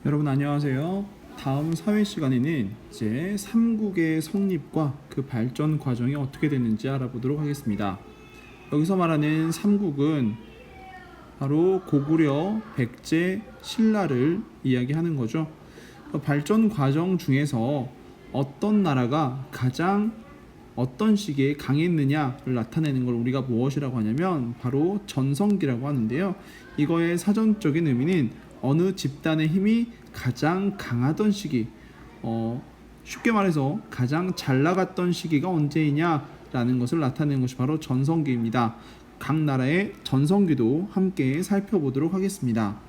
여러분 안녕하세요. 다음 사회 시간에는 이제 삼국의 성립과 그 발전 과정이 어떻게 됐는지 알아보도록 하겠습니다. 여기서 말하는 삼국은 바로 고구려, 백제, 신라를 이야기하는 거죠. 그 발전 과정 중에서 어떤 나라가 가장 어떤 시기에 강했느냐를 나타내는 걸 우리가 무엇이라고 하냐면 바로 전성기라고 하는데요. 이거의 사전적인 의미는 어느 집단의 힘이 가장 강하던 시기, 쉽게 말해서 가장 잘 나갔던 시기가 언제이냐라는 것을 나타내는 것이 바로 전성기입니다. 각 나라의 전성기도 함께 살펴보도록 하겠습니다.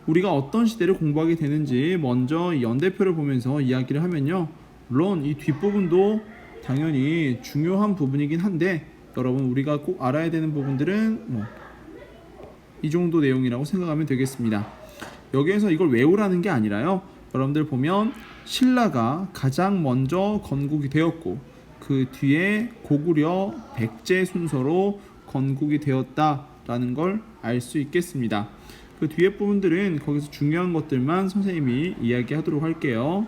우리가 어떤 시대를 공부하게 되는지 먼저 연대표를 보면서 이야기를 하면요. 물론 이 뒷부분도 당연히 중요한 부분이긴 한데 여러분 우리가 꼭 알아야 되는 부분들은 이 정도 내용이라고 생각하면 되겠습니다. 여기에서 이걸 외우라는 게 아니라요. 여러분들 보면 신라가 가장 먼저 건국이 되었고 그 뒤에 고구려, 백제 순서로 건국이 되었다라는 걸 알 수 있겠습니다. 그 뒤에 부분들은 거기서 중요한 것들만 선생님이 이야기하도록 할게요.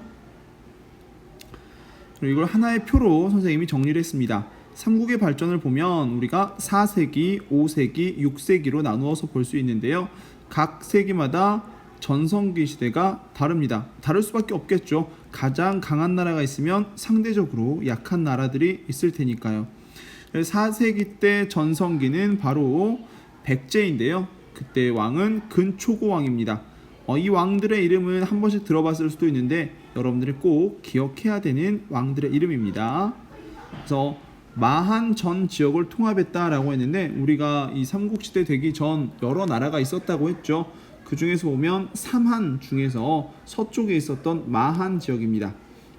그리고 이걸 하나의 표로 선생님이 정리를 했습니다. 삼국의 발전을 보면 우리가 4세기, 5세기, 6세기로 나누어서 볼 수 있는데요. 각 세기마다 전성기 시대가 다릅니다. 다를 수밖에 없겠죠. 가장 강한 나라가 있으면 상대적으로 약한 나라들이 있을 테니까요. 4세기 때 전성기는 바로 백제인데요. 그때 왕은 근초고왕입니다. 이 왕들의 이름은 한 번씩 들어봤을 수도 있는데 여러분들이 꼭 기억해야 되는 왕들의 이름입니다. 그래서 마한 전 지역을 통합했다라고 했는데 우리가 이 삼국시대 되기 전 여러 나라가 있었다고 했죠. 그 중에서 보면 삼한 중에서 서쪽에 있었던 마한 지역입니다.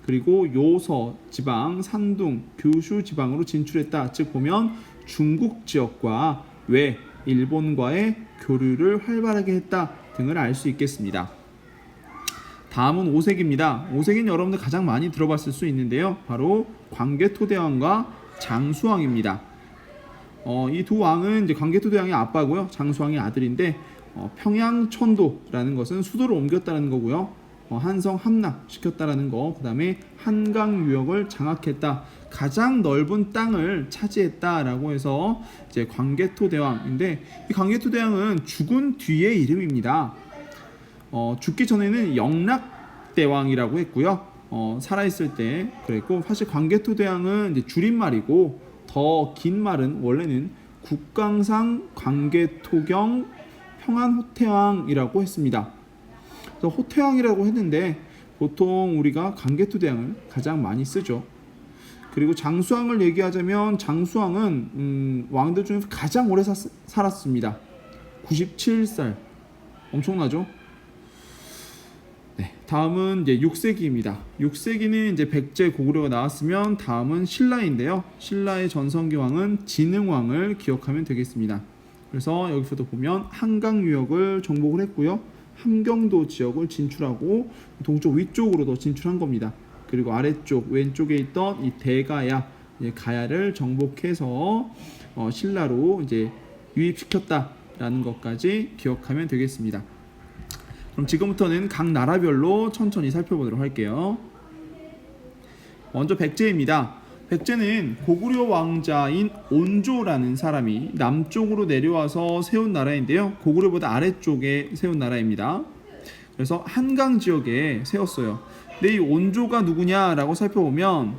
그리고 요서 지방, 산둥, 규슈 지방으로 진출했다. 즉 보면 중국 지역과 외 일본과의 교류를 활발하게 했다 등을 알 수 있겠습니다. 다음은 5세기입니다. 5세기는 여러분들 가장 많이 들어봤을 수 있는데요. 바로 광개토대왕과 장수왕입니다. 이 두 왕은 이제 광개토대왕의 아빠고요. 장수왕의 아들인데 평양천도라는 것은 수도를 옮겼다는 거고요. 한성 함락시켰다라는 거. 그다음에 한강 유역을 장악했다. 가장 넓은 땅을 차지했다라고 해서 이제 광개토대왕인데 이 광개토대왕은 죽은 뒤의 이름입니다. 죽기 전에는 영락대왕이라고 했고요. 살아있을 때 그랬고 사실 광개토대왕은 이제 줄임말이고 더 긴 말은 원래는 국강상 광개토경 평안호태왕이라고 했습니다. 그래서 호태왕이라고 했는데 보통 우리가 광개토대왕을 가장 많이 쓰죠. 그리고 장수왕을 얘기하자면 장수왕은 왕들 중에서 가장 오래 살았습니다. 97살. 엄청나죠? 네, 다음은 이제 6세기입니다. 6세기는 이제 백제 고구려가 나왔으면 다음은 신라인데요. 신라의 전성기 왕은 진흥왕을 기억하면 되겠습니다. 그래서 여기서도 보면 한강 유역을 정복을 했고요. 함경도 지역을 진출하고 동쪽 위쪽으로도 진출한 겁니다. 그리고 아래쪽 왼쪽에 있던 이 대가야, 가야를 정복해서 신라로 이제 유입시켰다라는 것까지 기억하면 되겠습니다. 그럼 지금부터는 각 나라별로 천천히 살펴보도록 할게요. 먼저 백제입니다. 백제는 고구려 왕자인 온조라는 사람이 남쪽으로 내려와서 세운 나라인데요. 고구려보다 아래쪽에 세운 나라입니다. 그래서 한강 지역에 세웠어요. 근데 이 온조가 누구냐라고 살펴보면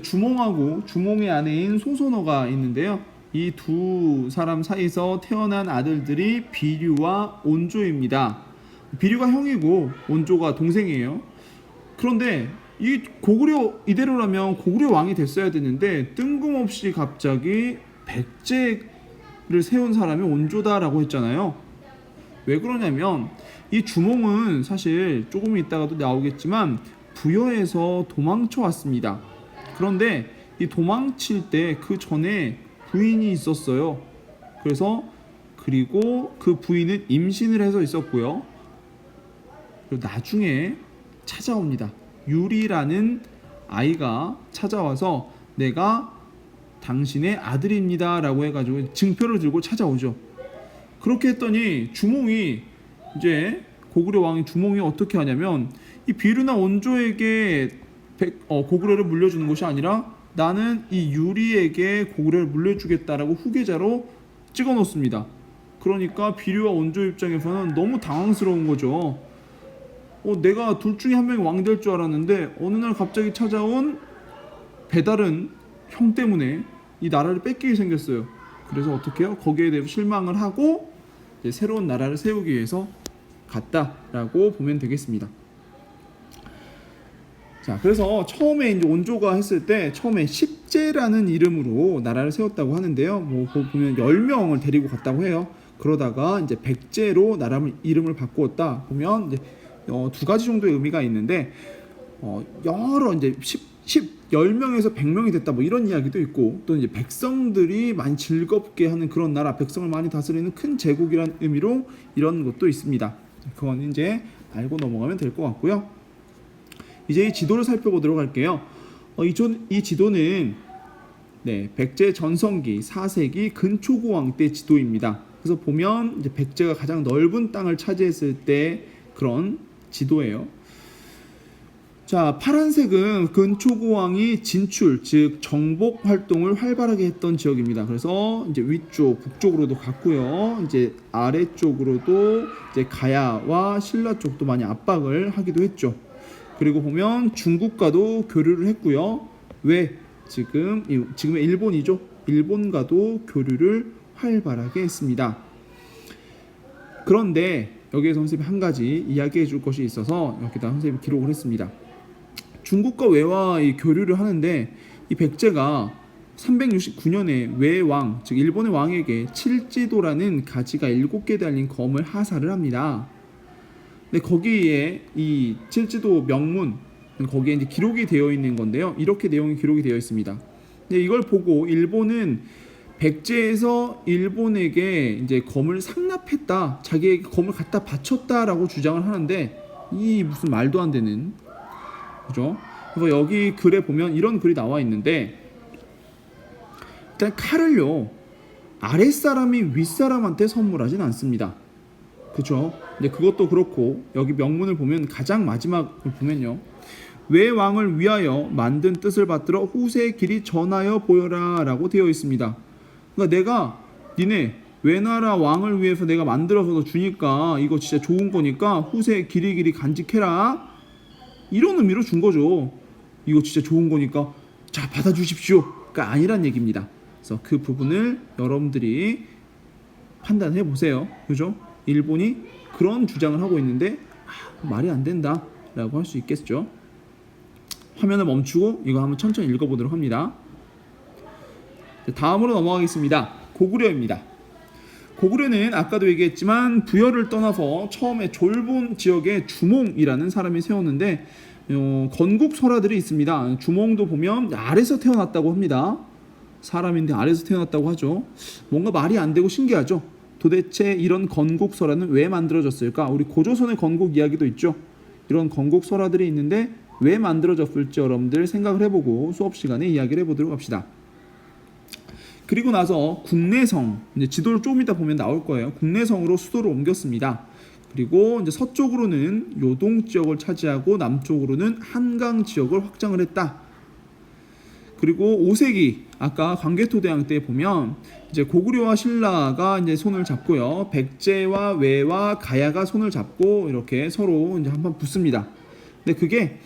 주몽하고 주몽의 아내인 소선호가 있는데요. 이 두 사람 사이에서 태어난 아들들이 비류와 온조입니다. 비류가 형이고 온조가 동생이에요. 그런데 이 고구려 이대로라면 고구려 왕이 됐어야 되는데 뜬금없이 갑자기 백제를 세운 사람이 온조다라고 했잖아요. 왜 그러냐면 이 주몽은 사실 조금 있다가도 나오겠지만 부여에서 도망쳐 왔습니다. 그런데 이 도망칠 때 그 전에 부인이 있었어요. 그리고 그 부인은 임신을 해서 있었고요. 그리고 나중에 찾아옵니다. 유리라는 아이가 찾아와서 내가 당신의 아들입니다 라고 해가지고 증표를 들고 찾아오죠. 그렇게 했더니 주몽이 이제 고구려 왕이 주몽이 어떻게 하냐면 이 비류나 온조에게 고구려를 물려주는 것이 아니라 나는 이 유리에게 고구려를 물려주겠다라고 후계자로 찍어 놓습니다. 그러니까 비류와 온조 입장에서는 너무 당황스러운 거죠. 내가 둘 중에 한 명이 왕 될 줄 알았는데 어느 날 갑자기 찾아온 배다른 형 때문에 이 나라를 뺏기게 생겼어요. 그래서 어떻게 해요? 거기에 대해 실망을 하고 이제 새로운 나라를 세우기 위해서 갔다라고 보면 되겠습니다. 자, 그래서 처음에 이제 온조가 했을 때 처음에 십제라는 이름으로 나라를 세웠다고 하는데요. 뭐 보면 10명을 데리고 갔다고 해요. 그러다가 이제 백제로 나라 이름을 바꾸었다 보면 이제 두 가지 정도의 의미가 있는데 여러 이제 10명에서 100명이 됐다 뭐 이런 이야기도 있고 또 이제 백성들이 많이 즐겁게 하는 그런 나라, 백성을 많이 다스리는 큰 제국이라는 의미로 이런 것도 있습니다. 그건 이제 알고 넘어가면 될 것 같고요. 이제 이 지도를 살펴보도록 할게요. 이 지도는 백제 전성기 4세기 근초고왕 때 지도입니다. 그래서 보면 이제 백제가 가장 넓은 땅을 차지했을 때 그런 지도예요. 자, 파란색은 근초고왕이 진출, 즉 정복 활동을 활발하게 했던 지역입니다. 그래서 이제 위쪽, 북쪽으로도 갔고요. 이제 아래쪽으로도 이제 가야와 신라 쪽도 많이 압박을 하기도 했죠. 그리고 보면 중국과도 교류를 했고요. 왜? 지금의 일본이죠. 일본과도 교류를 활발하게 했습니다. 그런데 여기에 선생님이 한 가지 이야기해 줄 것이 있어서 여기다 선생님이 기록을 했습니다. 중국과 외와 이 교류를 하는데 이 백제가 369년에 외왕, 즉 일본의 왕에게 칠지도라는 가지가 7개 달린 검을 하사를 합니다. 근데 거기에 이 칠지도 명문 거기에 이제 기록이 되어 있는 건데요. 이렇게 내용이 기록이 되어 있습니다. 근데 이걸 보고 일본은 백제에서 일본에게 이제 검을 상납했다, 자기에게 검을 갖다 바쳤다라고 주장을 하는데 이 무슨 말도 안 되는, 그죠? 그래서 여기 글에 보면 이런 글이 나와 있는데 일단 칼을요 아랫사람이 윗사람한테 선물하진 않습니다. 그죠? 근데 그것도 그렇고 여기 명문을 보면 가장 마지막을 보면요. 외왕을 위하여 만든 뜻을 받들어 후세의 길이 전하여 보여라 라고 되어 있습니다. 그러니까 내가 니네 외나라 왕을 위해서 내가 만들어서 주니까 이거 진짜 좋은 거니까 후세의 길이 간직해라 이런 의미로 준 거죠. 이거 진짜 좋은 거니까 자 받아주십시오가 아니란 얘기입니다. 그래서 그 부분을 여러분들이 판단해 보세요. 그죠? 일본이 그런 주장을 하고 있는데 말이 안 된다 라고 할 수 있겠죠. 화면을 멈추고 이거 한번 천천히 읽어보도록 합니다. 다음으로 넘어가겠습니다. 고구려입니다. 고구려는 아까도 얘기했지만 부여를 떠나서 처음에 졸본 지역에 주몽이라는 사람이 세웠는데 건국 설화들이 있습니다. 주몽도 보면 아래서 태어났다고 합니다. 사람인데 아래서 태어났다고 하죠. 뭔가 말이 안 되고 신기하죠. 도대체 이런 건국 설화는 왜 만들어졌을까? 우리 고조선의 건국 이야기도 있죠. 이런 건국 설화들이 있는데 왜 만들어졌을지 여러분들 생각을 해보고 수업 시간에 이야기를 해보도록 합시다. 그리고 나서 국내성, 이제 지도를 조금 이따 보면 나올 거예요. 국내성으로 수도를 옮겼습니다. 그리고 이제 서쪽으로는 요동 지역을 차지하고 남쪽으로는 한강 지역을 확장을 했다. 그리고 5세기 아까 광개토대왕 때 보면 이제 고구려와 신라가 이제 손을 잡고요. 백제와 외와 가야가 손을 잡고 이렇게 서로 이제 한번 붙습니다. 근데 그게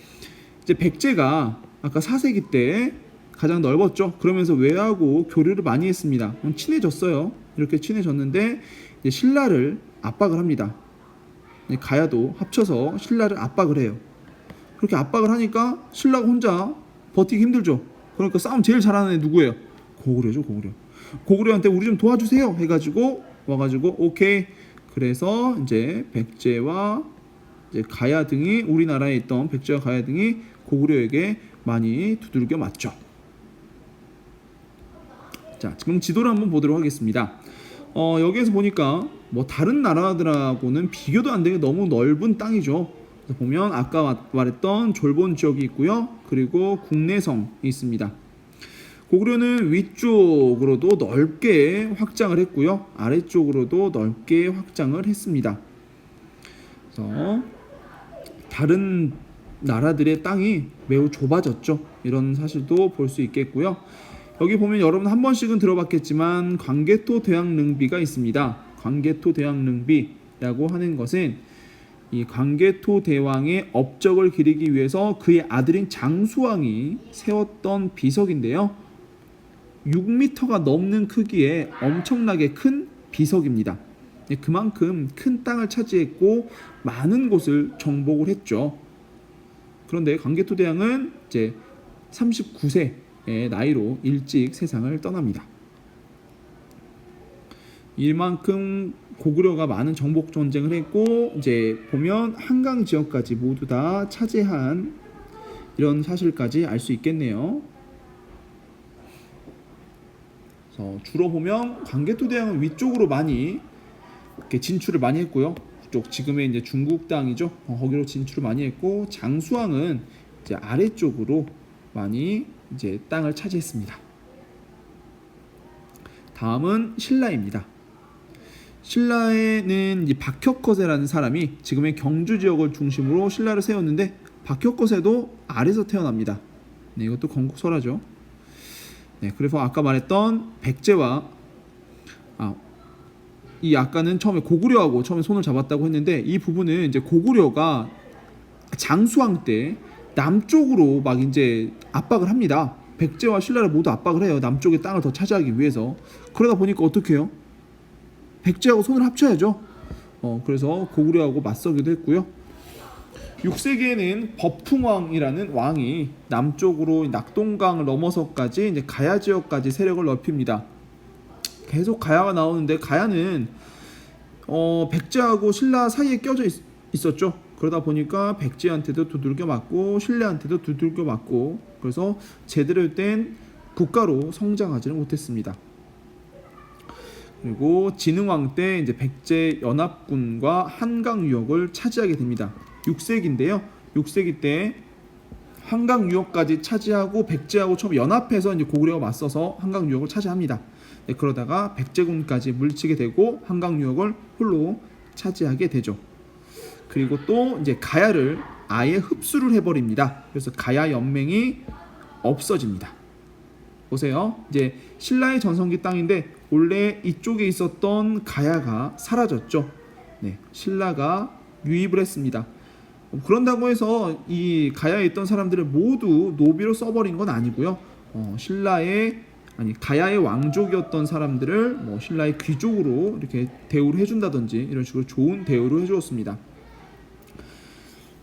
이제 백제가 아까 4세기 때 가장 넓었죠. 그러면서 외하고 교류를 많이 했습니다. 친해졌어요. 이렇게 친해졌는데 이제 신라를 압박을 합니다. 가야도 합쳐서 신라를 압박을 해요. 그렇게 압박을 하니까 신라가 혼자 버티기 힘들죠. 그러니까 싸움 제일 잘하는 애 누구예요? 고구려죠, 고구려. 고구려한테 우리 좀 도와주세요 해가지고 와가지고 오케이. 그래서 이제 백제와 이제 가야 등이 우리나라에 있던 백제와 가야 등이 고구려에게 많이 두들겨 맞죠. 자, 지금 지도를 한번 보도록 하겠습니다. 여기에서 보니까 뭐 다른 나라들하고는 비교도 안 되게 너무 넓은 땅이죠. 보면 아까 말했던 졸본 지역이 있고요. 그리고 국내성이 있습니다. 고구려는 위쪽으로도 넓게 확장을 했고요. 아래쪽으로도 넓게 확장을 했습니다. 그래서 다른 나라들의 땅이 매우 좁아졌죠. 이런 사실도 볼 수 있겠고요. 여기 보면 여러분 한 번씩은 들어봤겠지만 광개토 대왕릉비가 있습니다. 광개토 대왕릉비라고 하는 것은 이 광개토 대왕의 업적을 기리기 위해서 그의 아들인 장수왕이 세웠던 비석인데요. 6m가 넘는 크기의 엄청나게 큰 비석입니다. 그만큼 큰 땅을 차지했고 많은 곳을 정복을 했죠. 그런데 광개토 대왕은 이제 39세의 나이로 일찍 세상을 떠납니다. 이만큼 고구려가 많은 정복 전쟁을 했고 이제 보면 한강 지역까지 모두 다 차지한 이런 사실까지 알 수 있겠네요. 그래서 주로 보면 광개토 대왕은 위쪽으로 많이 이렇게 진출을 많이 했고요. 쪽 지금의 이제 중국 땅이죠. 거기로 진출을 많이 했고 장수왕은 이제 아래쪽으로 많이 이제 땅을 차지했습니다. 다음은 신라입니다. 신라에는 이제 박혁거세라는 사람이 지금의 경주 지역을 중심으로 신라를 세웠는데 박혁거세도 아래서 태어납니다. 네, 이것도 건국설화죠. 네, 그래서 아까 말했던 백제와 이 아까는 처음에 고구려하고 처음에 손을 잡았다고 했는데 이 부분은 이제 고구려가 장수왕 때 남쪽으로 막 이제 압박을 합니다. 백제와 신라를 모두 압박을 해요. 남쪽의 땅을 더 차지하기 위해서. 그러다 보니까 어떻게 해요? 백제하고 손을 합쳐야죠. 그래서 고구려하고 맞서기도 했고요. 6세기에는 법풍왕이라는 왕이 남쪽으로 낙동강을 넘어서까지 이제 가야 지역까지 세력을 넓힙니다. 계속 가야가 나오는데 가야는 백제하고 신라 사이에 껴져 있었죠. 그러다 보니까 백제한테도 두들겨 맞고 신라한테도 두들겨 맞고 그래서 제대로 된 국가로 성장하지는 못했습니다. 그리고 진흥왕 때 이제 백제 연합군과 한강 유역을 차지하게 됩니다. 6세기인데요. 6세기 때 한강 유역까지 차지하고 백제하고 처음 연합해서 이제 고구려가 맞서서 한강 유역을 차지합니다. 네, 그러다가 백제군까지 물리치게 되고 한강 유역을 홀로 차지하게 되죠. 그리고 또 이제 가야를 아예 흡수를 해버립니다. 그래서 가야 연맹이 없어집니다. 보세요. 이제 신라의 전성기 땅인데 원래 이쪽에 있었던 가야가 사라졌죠. 네, 신라가 유입을 했습니다. 그런다고 해서 이 가야에 있던 사람들을 모두 노비로 써버린 건 아니고요. 가야의 왕족이었던 사람들을 뭐 신라의 귀족으로 이렇게 대우를 해준다든지 이런 식으로 좋은 대우를 해주었습니다.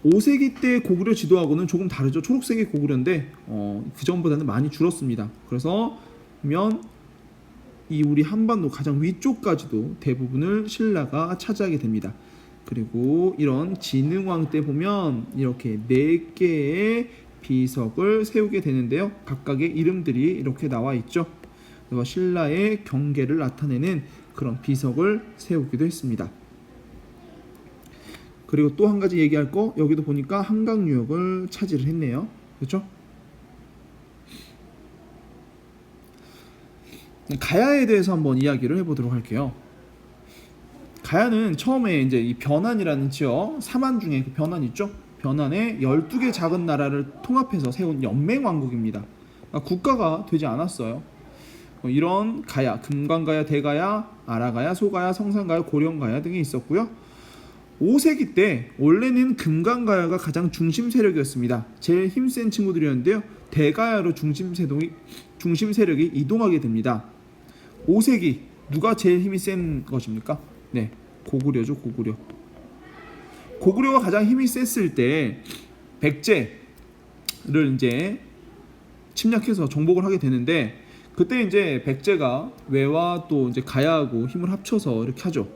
5세기 때 고구려 지도하고는 조금 다르죠. 초록색이 고구려인데 그 전보다는 많이 줄었습니다. 그래서 보면 이 우리 한반도 가장 위쪽까지도 대부분을 신라가 차지하게 됩니다. 그리고 이런 진흥왕 때 보면 이렇게 4개의 비석을 세우게 되는데요. 각각의 이름들이 이렇게 나와 있죠. 그래서 신라의 경계를 나타내는 그런 비석을 세우기도 했습니다. 그리고 또 한 가지 얘기할 거 여기도 보니까 한강 유역을 차지를 했네요. 그렇죠? 가야에 대해서 한번 이야기를 해보도록 할게요. 가야는 처음에 이제 이 변환이라는 지역, 사만 중에 그 변환 있죠? 변환에 12개 작은 나라를 통합해서 세운 연맹 왕국입니다. 그러니까 국가가 되지 않았어요. 이런 가야, 금관가야, 대가야, 아라가야, 소가야, 성산가야, 고령가야 등이 있었고요. 5세기 때 원래는 금관가야가 가장 중심 세력이었습니다. 제일 힘센 친구들이었는데요. 대가야로 중심 세력이 이동하게 됩니다. 5세기 누가 제일 힘이 센 것입니까? 네, 고구려죠. 고구려가 가장 힘이 셌을 때 백제를 이제 침략해서 정복을 하게 되는데 그때 이제 백제가 왜와 또 이제 가야하고 힘을 합쳐서 이렇게 하죠.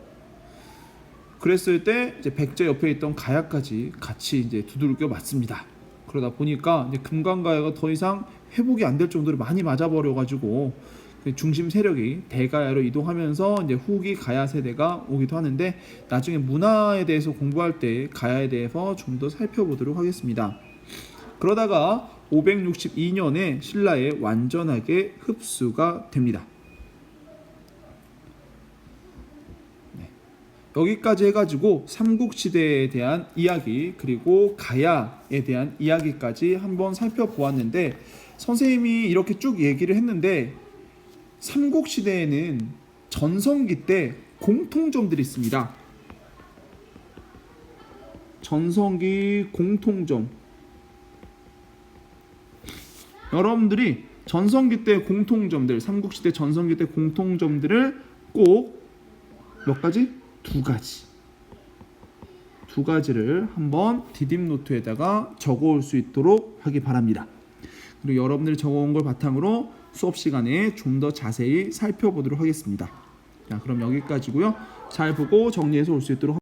그랬을 때 이제 백제 옆에 있던 가야까지 같이 이제 두들겨 맞습니다. 그러다 보니까 이제 금관가야가 더 이상 회복이 안 될 정도로 많이 맞아버려가지고 중심 세력이 대가야로 이동하면서 이제 후기 가야 세대가 오기도 하는데 나중에 문화에 대해서 공부할 때 가야에 대해서 좀 더 살펴보도록 하겠습니다. 그러다가 562년에 신라에 완전하게 흡수가 됩니다. 여기까지 해가지고 삼국시대에 대한 이야기 그리고 가야에 대한 이야기까지 한번 살펴보았는데, 선생님이 이렇게 쭉 얘기를 했는데 삼국시대에는 전성기 때 공통점들이 있습니다. 전성기 공통점. 여러분들이 전성기 때 공통점들, 삼국시대 전성기 때 공통점들을 꼭 몇 가지? 두 가지를 한번 디딤노트에다가 적어올 수 있도록 하기 바랍니다. 그리고 여러분들이 적어온 걸 바탕으로 수업 시간에 좀 더 자세히 살펴보도록 하겠습니다. 자, 그럼 여기까지고요. 잘 보고 정리해서 올 수 있도록